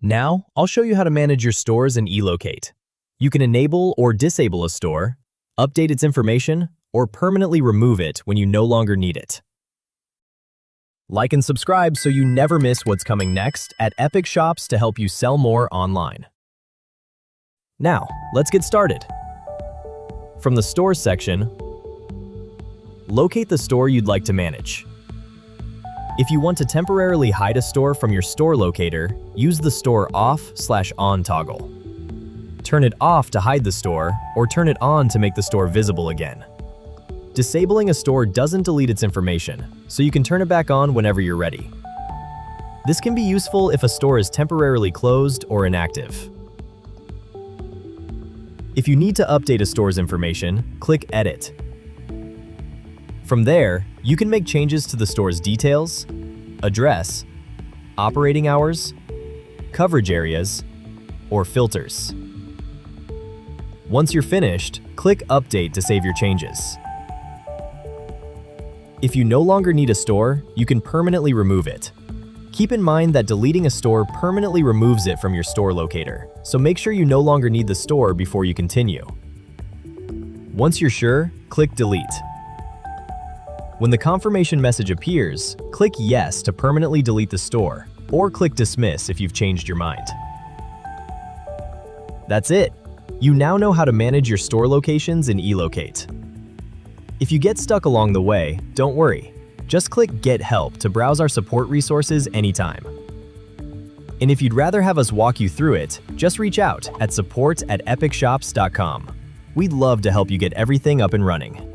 Now, I'll show you how to manage your stores in eLocate. You can enable or disable a store, update its information, or permanently remove it when you no longer need it. Like and subscribe so you never miss what's coming next at Epic Shops to help you sell more online. Now, let's get started. From the Stores section, locate the store you'd like to manage. If you want to temporarily hide a store from your store locator, use the Store Off/On toggle. Turn it off to hide the store, or turn it on to make the store visible again. Disabling a store doesn't delete its information, so you can turn it back on whenever you're ready. This can be useful if a store is temporarily closed or inactive. If you need to update a store's information, click Edit. From there, you can make changes to the store's details, address, operating hours, coverage areas, or filters. Once you're finished, click Update to save your changes. If you no longer need a store, you can permanently remove it. Keep in mind that deleting a store permanently removes it from your store locator, so make sure you no longer need the store before you continue. Once you're sure, click Delete. When the confirmation message appears, click Yes to permanently delete the store, or click Dismiss if you've changed your mind. That's it! You now know how to manage your store locations in eLocate. If you get stuck along the way, don't worry. Just click Get Help to browse our support resources anytime. And if you'd rather have us walk you through it, just reach out at support@epicshops.com. We'd love to help you get everything up and running.